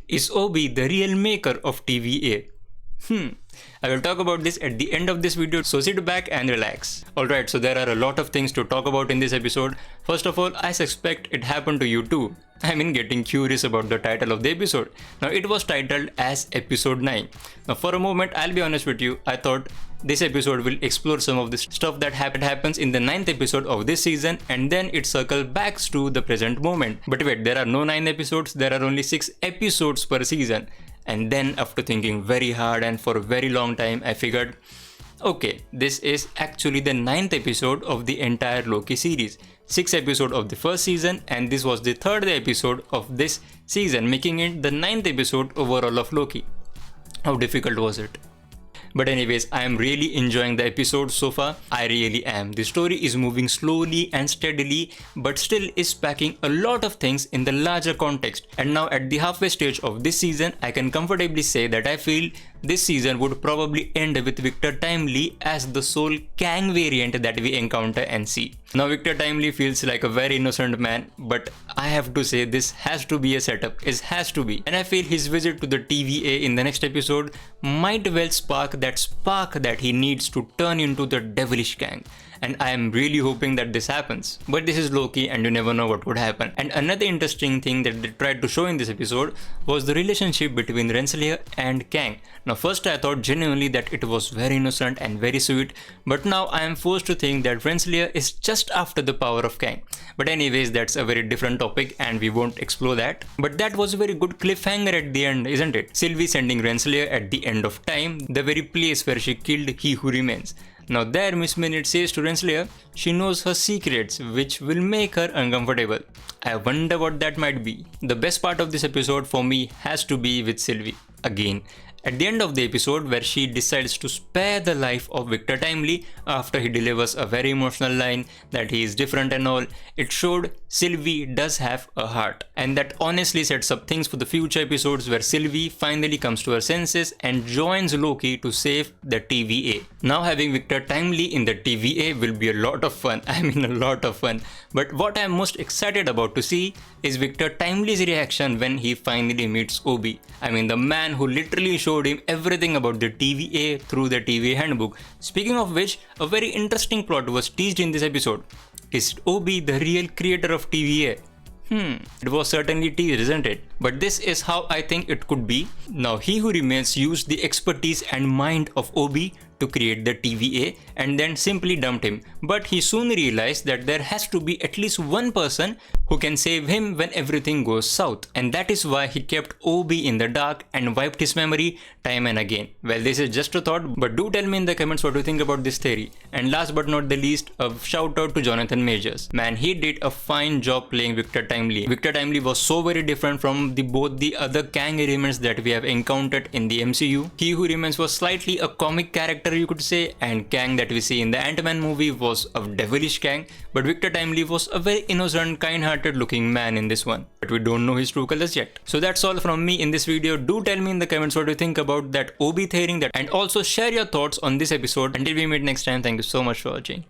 Is Obi the real maker of TVA? I will talk about this at the end of this video, so sit back and relax. Alright, so there are a lot of things to talk about in this episode. First of all, I suspect it happened to you too. I mean, getting curious about the title of the episode. Now, it was titled as Episode 9. Now, for a moment, I'll be honest with you, I thought this episode will explore some of the stuff that happens in the 9th episode of this season, and then it circles back to the present moment. But wait, there are no 9 episodes, there are only 6 episodes per season. And then after thinking very hard and for a very long time, I figured, okay, this is actually the 9th episode of the entire Loki series. 6th episode of the first season, and this was the 3rd episode of this season, making it the 9th episode overall of Loki. How difficult was it? But anyways, I am really enjoying the episode so far. I really am. The story is moving slowly and steadily, but still is packing a lot of things in the larger context. And now at the halfway stage of this season, I can comfortably say that I feel this season would probably end with Viktor Timely as the sole Kang variant that we encounter and see. Now Viktor Timely feels like a very innocent man, but I have to say this has to be a setup. It has to be. And I feel his visit to the TVA in the next episode might well spark that he needs to turn into the devilish Kang. And I am really hoping that this happens. But this is Loki and you never know what would happen. And another interesting thing that they tried to show in this episode was the relationship between Renslayer and Kang. Now first I thought genuinely that it was very innocent and very sweet, but now I am forced to think that Renslayer is just after the power of Kang. But anyways, that's a very different topic and we won't explore that. But that was a very good cliffhanger at the end, isn't it? Sylvie sending Renslayer at the end of time, the very place where she killed He Who Remains. Now there Miss Minute says to Renslayer, she knows her secrets which will make her uncomfortable. I wonder what that might be. The best part of this episode for me has to be with Sylvie again. At the end of the episode where she decides to spare the life of Viktor Timely after he delivers a very emotional line that he is different and all, it showed Sylvie does have a heart. And that honestly sets up things for the future episodes where Sylvie finally comes to her senses and joins Loki to save the TVA. Now having Viktor Timely in the TVA will be a lot of fun. I mean a lot of fun. But what I am most excited about to see is Viktor Timely's reaction when he finally meets Obi. I mean the man who literally showed him everything about the TVA through the TVA handbook. Speaking of which, a very interesting plot was teased in this episode. Is Obi the real creator of TVA? It was certainly teased, isn't it? But this is how I think it could be. Now He Who Remains used the expertise and mind of Obi to create the TVA and then simply dumped him. But he soon realized that there has to be at least one person who can save him when everything goes south. And that is why he kept Obi in the dark and wiped his memory time and again. Well, this is just a thought, but do tell me in the comments what you think about this theory. And last but not the least, a shout out to Jonathan Majors. Man, he did a fine job playing Viktor Timely. Viktor Timely was so very different from both the other Kang elements that we have encountered in the MCU. He Who Remains was slightly a comic character, you could say, and Kang that we see in the Ant-Man movie was a devilish Kang, but Viktor Timely was a very innocent, kind-hearted looking man in this one. But we don't know his true colors yet. So that's all from me in this video. Do tell me in the comments what you think about that Obi theory, and also share your thoughts on this episode. Until we meet next time, thank you so much for watching.